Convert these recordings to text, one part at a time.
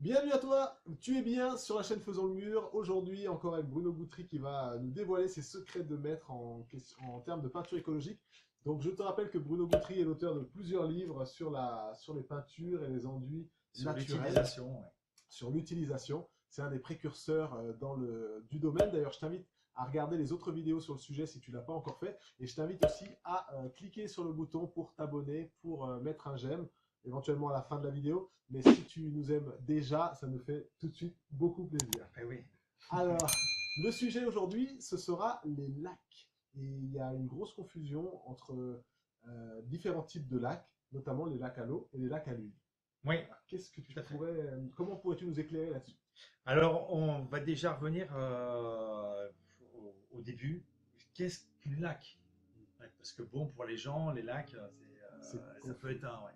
Bienvenue à toi, tu es bien sur la chaîne Faisons le Mur. Aujourd'hui, encore avec Bruno Guthrie qui va nous dévoiler ses secrets de maître en termes de peinture écologique. Donc, je te rappelle que Bruno Guthrie est l'auteur de plusieurs livres sur les peintures et les enduits Sur naturels, l'utilisation, ouais. sur l'utilisation. C'est un des précurseurs du domaine. D'ailleurs, je t'invite à regarder les autres vidéos sur le sujet si tu ne l'as pas encore fait. Et je t'invite aussi à cliquer sur le bouton pour t'abonner, pour mettre un j'aime, éventuellement à la fin de la vidéo. Mais si tu nous aimes déjà, ça nous fait tout de suite beaucoup plaisir. Eh oui. Alors, le sujet aujourd'hui, ce sera les lacs. Et il y a une grosse confusion entre différents types de lacs, notamment les lacs à l'eau et les lacs à l'huile. Oui, Qu'est-ce que tu tout à fait. pourrais, comment pourrais-tu nous éclairer là-dessus? Alors, on va déjà revenir au début. Qu'est-ce qu'un lac? Ouais, parce que bon, pour les gens, les lacs, C'est ça peut confus. être un, ouais.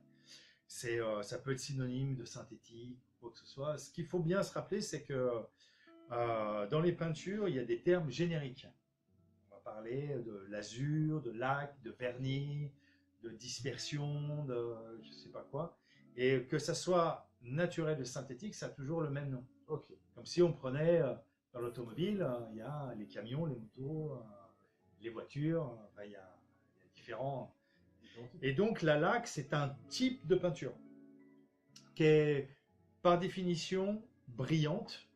Ça peut être synonyme de synthétique, quoi que ce soit. Ce qu'il faut bien se rappeler, c'est que dans les peintures, il y a des termes génériques. On va parler de l'azur, de lac, de vernis, de dispersion, de je sais pas quoi. Et que ça soit naturel ou synthétique, ça a toujours le même nom. Ok. Comme si on prenait dans l'automobile, il y a les camions, les motos, les voitures, enfin, il y a différents. Différents types. Et donc la laque, c'est un type de peinture qui est par définition brillante,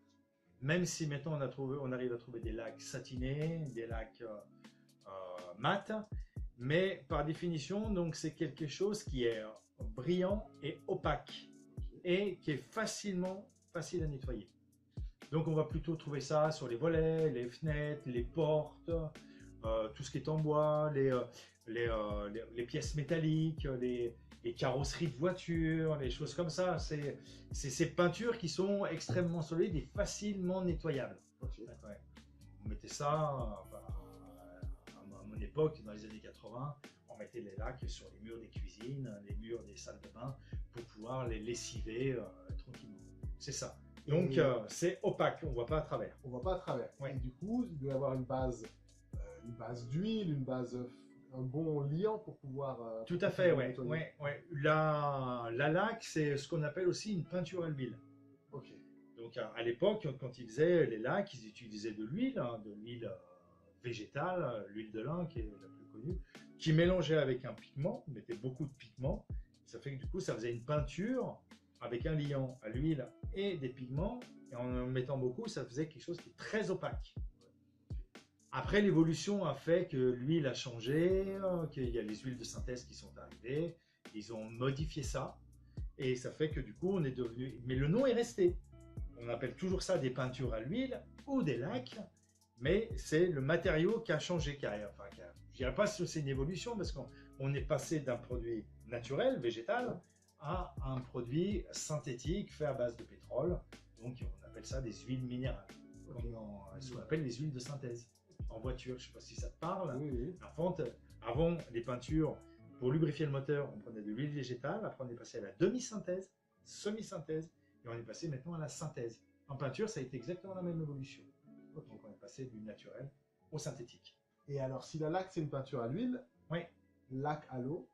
même si maintenant on arrive à trouver des lacs satinés, des lacs mat, mais par définition, donc c'est quelque chose qui est brillant et opaque et qui est facile à nettoyer. Donc on va plutôt trouver ça sur les volets, les fenêtres, les portes, tout ce qui est en bois, les pièces métalliques, les carrosseries de voitures, les choses comme ça. C'est ces peintures qui sont extrêmement solides et facilement nettoyables. Ok. Ouais. On mettait ça, enfin, à mon époque, dans les années 80, on mettait les lacs sur les murs des cuisines, les murs des salles de bain, pour pouvoir les lessiver tranquillement. C'est ça. Donc, c'est opaque, on ne voit pas à travers. On ne voit pas à travers. Ouais. Et du coup, il doit y avoir une base d'huile, un bon liant pour pouvoir. Tout Pour à fait, pouvoir ouais. nettoyer. Ouais. La laque, c'est ce qu'on appelle aussi une peinture à l'huile. Ok. Donc, à l'époque, quand ils faisaient les laques, ils utilisaient de l'huile végétale, l'huile de lin qui est la plus connue, qui mélangeait avec un pigment, ils mettaient beaucoup de pigments. Ça fait que du coup, ça faisait une peinture avec un liant à l'huile et des pigments. Et en mettant beaucoup, ça faisait quelque chose qui est très opaque. Après, l'évolution a fait que l'huile a changé, qu'il y a les huiles de synthèse qui sont arrivées. Ils ont modifié ça. Et ça fait que du coup, on est devenu. Mais le nom est resté. On appelle toujours ça des peintures à l'huile ou des lacs. Mais c'est le matériau qui a changé. Je dirais pas que c'est une évolution parce qu'on est passé d'un produit naturel, végétal, à un produit synthétique fait à base de pétrole. Donc, on appelle ça des huiles minérales. Ok. Ce qu'on appelle les huiles de synthèse en voiture. Je ne sais pas si ça te parle. Oui, oui. Avant, les peintures, pour lubrifier le moteur, on prenait de l'huile végétale. Après, on est passé à la demi-synthèse, semi-synthèse, et on est passé maintenant à la synthèse. En peinture, ça a été exactement la même évolution. Ok. Donc, on est passé du naturel au synthétique. Et alors, si la laque c'est une peinture à l'huile, Oui. laque à l'eau.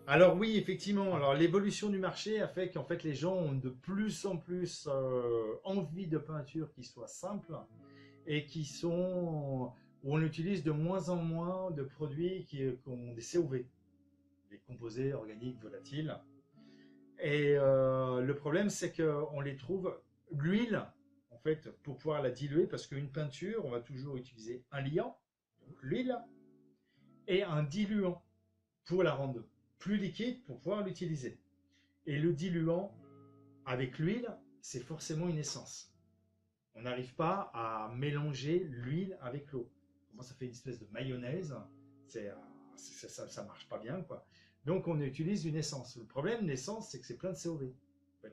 Alors oui, effectivement. Alors l'évolution du marché a fait qu'en fait les gens ont de plus en plus envie de peintures qui soient simples et où on utilise de moins en moins de produits qui ont des COV, des composés organiques volatiles. Et le problème, c'est qu'on les trouve, l'huile, en fait, pour pouvoir la diluer, parce qu'une peinture, on va toujours utiliser un liant, donc l'huile, et un diluant pour la rendre plus liquide pour pouvoir l'utiliser. Et le diluant avec l'huile, c'est forcément une essence. On n'arrive pas à mélanger l'huile avec l'eau. Comment ça fait une espèce de mayonnaise, ça marche pas bien, quoi. Donc on utilise une essence. Le problème de l'essence, c'est que c'est plein de COV.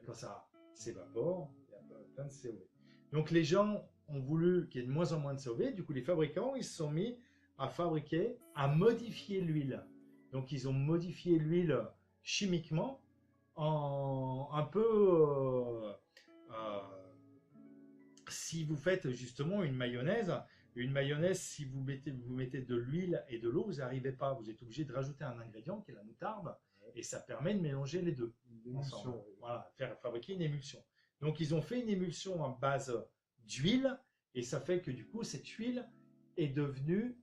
Quand ça s'évapore, il y a plein de COV. Donc les gens ont voulu qu'il y ait de moins en moins de COV. Du coup, les fabricants, ils se sont mis à modifier l'huile. Donc ils ont modifié l'huile chimiquement en un peu si vous faites justement une mayonnaise, si vous mettez de l'huile et de l'eau, vous n'arrivez pas. Vous êtes obligé de rajouter un ingrédient qui est la moutarde et ça permet de mélanger les deux Une émulsion. ensemble. Voilà, fabriquer une émulsion. Donc, ils ont fait une émulsion en base d'huile et ça fait que du coup, cette huile est devenue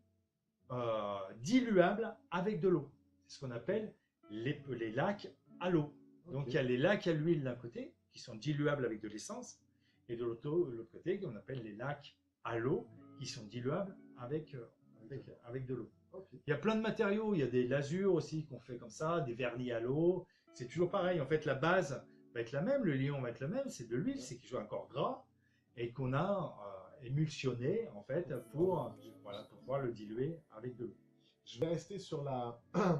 diluable avec de l'eau. C'est ce qu'on appelle les lacs à l'eau. Donc, il y a les lacs à l'huile d'un côté qui sont diluables avec de l'essence et de l'autre côté qu'on appelle les lacs à l'eau qui sont diluables avec de l'eau. Ok. Il y a plein de matériaux, il y a des lasures aussi qu'on fait comme ça, des vernis à l'eau. C'est toujours pareil. En fait, la base va être la même, le liant va être le même, c'est de l'huile, c'est quelque chose encore gras et qu'on a émulsionné en fait pour pouvoir le diluer avec de l'eau. Je vais rester sur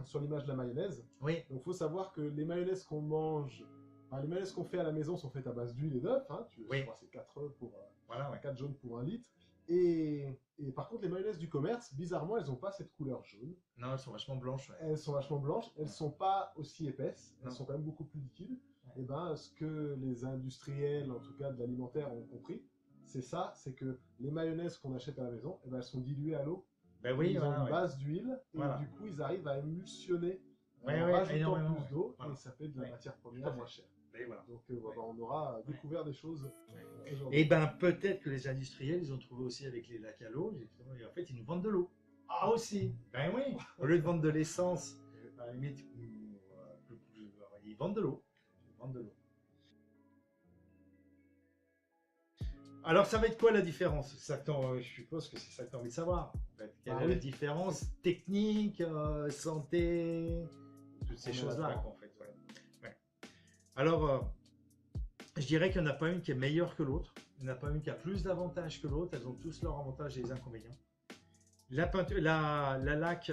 sur l'image de la mayonnaise. Oui. Donc, il faut savoir que les mayonnaises qu'on mange, enfin, les mayonnaises qu'on fait à la maison sont faites à base d'huile et d'œuf. Hein. Oui. Je crois que c'est 4 œufs pour Voilà, ouais. 4 jaunes pour 1 litre. Et par contre, les mayonnaises du commerce, bizarrement, elles n'ont pas cette couleur jaune. Non, elles sont vachement blanches. Ouais. Elles sont vachement blanches. Elles ne sont pas aussi épaisses. Elles Non. sont quand même beaucoup plus liquides. Ouais. Et ben, ce que les industriels, en tout cas de l'alimentaire, ont compris, c'est ça, c'est que les mayonnaises qu'on achète à la maison, eh ben, elles sont diluées à l'eau. Ben oui, Ils voilà, ont une ouais. base d'huile et Voilà. du coup, ils arrivent à émulsionner Ouais, en ouais, rajoutant énormément, plus ouais. d'eau Voilà. et ça fait de la Ouais. matière Tout à première fait. moins chère. Et voilà. Donc, voilà, on aura découvert des choses aujourd'hui. Et ben peut-être que les industriels, ils ont trouvé aussi avec les lacs à l'eau, et en fait, ils nous vendent de l'eau. Ah aussi. Ben oui. Au lieu de vendre de l'essence, à la limite, ils vendent de l'eau. Ils vendent de l'eau. Alors, ça va être quoi la différence? Je suppose que c'est ça que tu as envie de savoir. En fait. Quelle est la différence technique, santé, toutes ces choses-là, en fait. Ouais. Ouais. Alors, je dirais qu'il n'y en a pas une qui est meilleure que l'autre. Il n'y en a pas une qui a plus d'avantages que l'autre. Elles ont tous leurs avantages et les inconvénients. La laque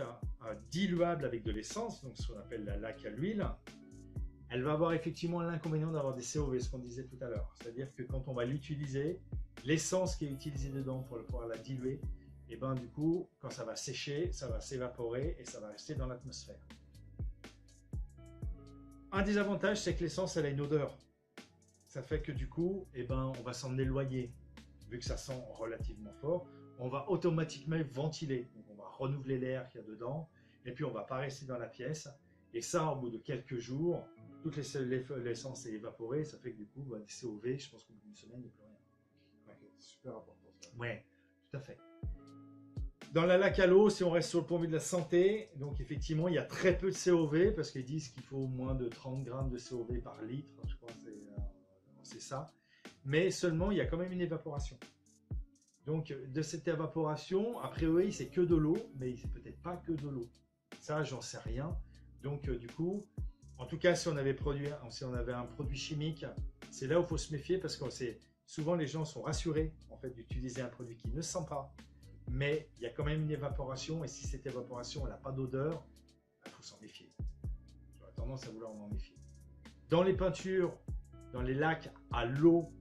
diluable avec de l'essence, donc ce qu'on appelle la laque à l'huile, elle va avoir effectivement l'inconvénient d'avoir des COV, ce qu'on disait tout à l'heure. C'est-à-dire que quand on va l'utiliser, l'essence qui est utilisée dedans pour pouvoir la diluer, et ben du coup, quand ça va sécher, ça va s'évaporer et ça va rester dans l'atmosphère. Un des avantages, c'est que l'essence, elle a une odeur. Ça fait que du coup, eh ben, on va s'en éloigner. Vu que ça sent relativement fort, on va automatiquement ventiler. Donc, on va renouveler l'air qu'il y a dedans, et puis on ne va pas rester dans la pièce. Et ça, au bout de quelques jours, toute l'essence est évaporée. Ça fait que du coup, des COV, je pense qu'au bout d'une semaine, il n'y a plus rien. Okay, c'est super important ça. Ouais, tout à fait. Dans la laque à l'eau, si on reste sur le point de vue de la santé, donc effectivement, il y a très peu de COV parce qu'ils disent qu'il faut moins de 30 grammes de COV par litre. Je crois que c'est ça. Mais seulement, il y a quand même une évaporation. Donc, de cette évaporation, a priori, c'est que de l'eau, mais c'est peut-être pas que de l'eau. Ça, j'en sais rien. Donc, du coup, en tout cas, si on avait un produit chimique, c'est là où il faut se méfier parce que souvent les gens sont rassurés en fait d'utiliser un produit qui ne sent pas, mais il y a quand même une évaporation et si cette évaporation n'a pas d'odeur, il faut s'en méfier. J'aurais tendance à vouloir m'en méfier. Dans les peintures, dans les lacs à l'eau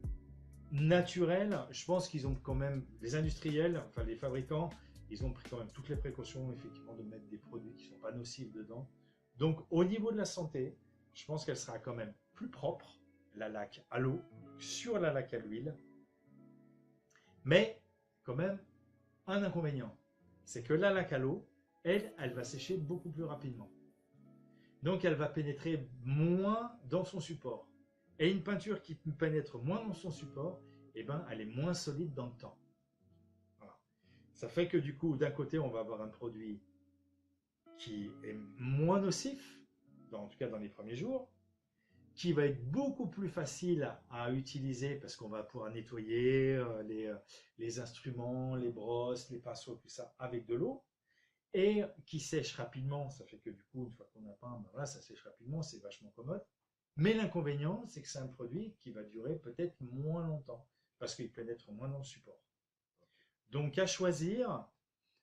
naturelle, je pense qu'ils ont quand même, les industriels, enfin les fabricants, ils ont pris quand même toutes les précautions effectivement de mettre des produits qui ne sont pas nocifs dedans. Donc au niveau de la santé, je pense qu'elle sera quand même plus propre, la laque à l'eau, sur la laque à l'huile. Mais quand même, un inconvénient, c'est que la laque à l'eau, elle va sécher beaucoup plus rapidement. Donc elle va pénétrer moins dans son support. Et une peinture qui pénètre moins dans son support, eh ben, elle est moins solide dans le temps. Voilà. Ça fait que du coup, d'un côté, on va avoir un produit qui est moins nocif, en tout cas dans les premiers jours, qui va être beaucoup plus facile à utiliser parce qu'on va pouvoir nettoyer les instruments, les brosses, les pinceaux, tout ça avec de l'eau, et qui sèche rapidement. Ça fait que du coup, une fois qu'on a peint, ben voilà, ça sèche rapidement, c'est vachement commode. Mais l'inconvénient, c'est que c'est un produit qui va durer peut-être moins longtemps parce qu'il pénètre moins dans le support. Donc à choisir,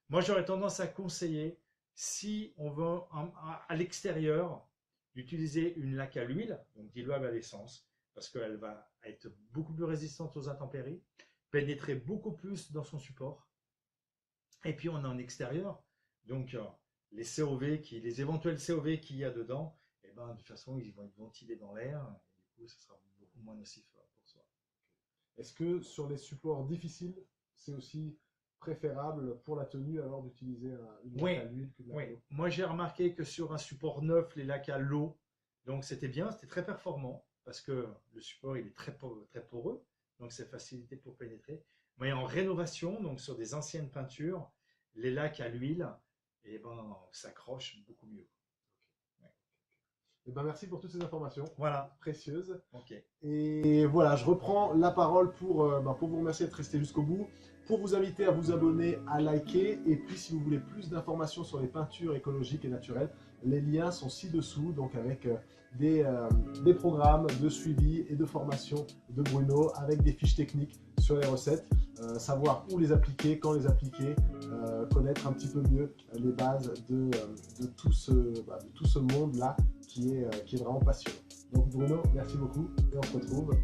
moi j'aurais tendance à conseiller, si on veut à l'extérieur, d'utiliser une laque à l'huile, donc diluable à l'essence, parce qu'elle va être beaucoup plus résistante aux intempéries, pénétrer beaucoup plus dans son support. Et puis on est en extérieur, donc les éventuels COV qu'il y a dedans, eh ben, de toute façon ils vont être ventilés dans l'air, et du coup ça sera beaucoup moins nocif pour soi. Est-ce que sur les supports difficiles, c'est aussi préférable pour la tenue alors d'utiliser une laque à l'huile que de la l'eau? Moi j'ai remarqué que sur un support neuf, les laques à l'eau, donc c'était bien, c'était très performant, parce que le support il est très poreux, donc c'est facilité pour pénétrer. Mais en rénovation, donc sur des anciennes peintures, les lacs à l'huile, eh ben, s'accrochent beaucoup mieux. Eh ben, merci pour toutes ces informations Voilà. précieuses. Ok. Et voilà, je reprends la parole pour vous remercier d'être resté jusqu'au bout, pour vous inviter à vous abonner, à liker, et puis si vous voulez plus d'informations sur les peintures écologiques et naturelles, les liens sont ci-dessous, donc avec des programmes de suivi et de formation de Bruno, avec des fiches techniques sur les recettes, savoir où les appliquer, quand les appliquer, connaître un petit peu mieux les bases de tout ce monde-là qui est vraiment passionnant. Donc Bruno, merci beaucoup et on se retrouve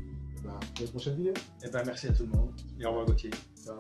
pour les prochaines vidéos. Eh ben, merci à tout le monde et au revoir Gauthier. Ciao.